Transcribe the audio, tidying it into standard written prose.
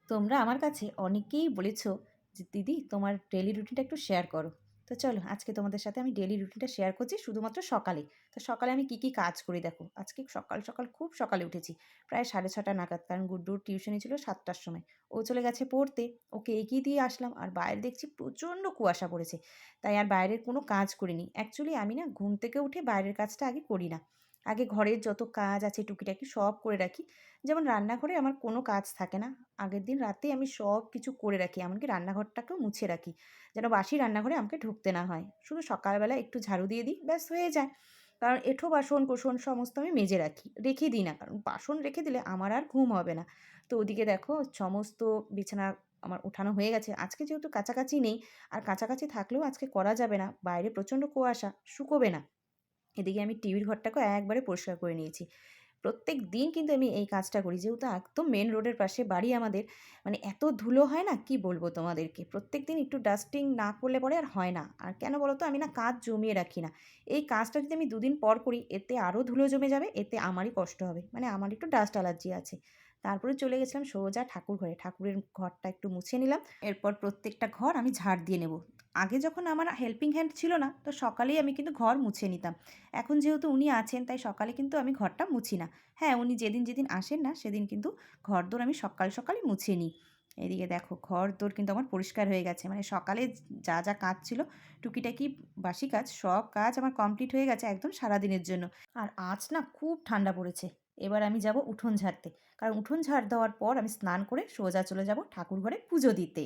তোমরা আমার কাছে অনেকেই বলেছো যে দিদি তোমার ডেলি রুটিনটা একটু শেয়ার করো। তো চলো আজকে তোমাদের সাথে আমি ডেলি রুটিনটা শেয়ার করছি শুধুমাত্র সকালে। তো সকালে আমি কি কি কাজ করি দেখো, আজকে সকাল সকাল খুব সকালে উঠেছি, প্রায় 6:30 নাগাদ, কারণ গুড্ডুর টিউশনি ছিল 7টার সময়। ও চলে গেছে পড়তে, ওকে এগিয়ে দিয়ে আসলাম, আর বাইরে দেখছি প্রচণ্ড কুয়াশা পড়েছে, তাই আর বাইরের কোনো কাজ করিনি। অ্যাকচুয়ালি আমি না ঘুম থেকে উঠে বাইরের কাজটা আগে করি না, আগে ঘরের যত কাজ আছে টুকিটাকি সব করে রাখি। যেমন রান্নাঘরে আমার কোনো কাজ থাকে না, আগের দিন রাতেই আমি সব কিছু করে রাখি, এমনকি রান্নাঘরটাকেও মুছে রাখি, যেন বাসি রান্নাঘরে আমাকে ঢুকতে না হয়। শুধু সকালবেলা একটু ঝাড়ু দিয়ে দিই, ব্যাস হয়ে যায়। কারণ এঁঠো বাসন কোসন সমস্ত আমি মেজে রাখি, রেখে দিই না, কারণ বাসন রেখে দিলে আমার আর ঘুম হবে না। তো ওদিকে দেখো সমস্ত বিছানা আমার ওঠানো হয়ে গেছে। আজকে যেহেতু কাছাকাছি নেই, আর কাছাকাছি থাকলেও আজকে করা যাবে না, বাইরে প্রচণ্ড কুয়াশা, শুকোবে না। এদিকে আমি টিভির ঘরটাকেও একবারে পরিষ্কার করে নিয়েছি। প্রত্যেক দিন কিন্তু আমি এই কাজটা করি, যেহেতু একদম মেন রোডের পাশে বাড়ি আমাদের। মানে এত ধুলো হয় না, কি বলবো তোমাদেরকে, প্রত্যেক দিন একটু ডাস্টিং না করলে পরে আর হয় না। আর কেন বলো তো, আমি না কাজ জমিয়ে রাখি না। এই কাজটা যদি আমি দুদিন পর করি, এতে আরও ধুলো জমে যাবে, এতে আমারই কষ্ট হবে, মানে আমার একটু ডাস্ট অ্যালার্জি আছে। তারপরে চলে গেছিলাম সোজা ঠাকুর ঘরে, ঠাকুরের ঘরটা একটু মুছে নিলাম। এরপর প্রত্যেকটা ঘর আমি ঝাড় দিয়ে নেব। আগে যখন আমার হেল্পিং হ্যান্ড ছিল না, তো সকালেই আমি কিন্তু ঘর মুছে নিতাম। এখন যেহেতু উনি আছেন, তাই সকালে কিন্তু আমি ঘরটা মুছি না। হ্যাঁ, উনি যেদিন যেদিন আসেন না, সেদিন কিন্তু ঘরদোর আমি সকাল সকালই মুছে নিই। এদিকে দেখো ঘরদোর কিন্তু আমার পরিষ্কার হয়ে গেছে, মানে সকালে যা যা কাজ ছিল, টুকিটাকি বাসি কাজ, সব কাজ আমার কমপ্লিট হয়ে গেছে একদম সারাদিনের জন্য। আর আজ না খুব ঠান্ডা পড়েছে। এবার আমি যাব উঠোন ঝাড়তে, কারণ উঠোন ঝাড় দেওয়ার পর আমি স্নান করে সোজা চলে যাব ঠাকুর ঘরে পুজো দিতে।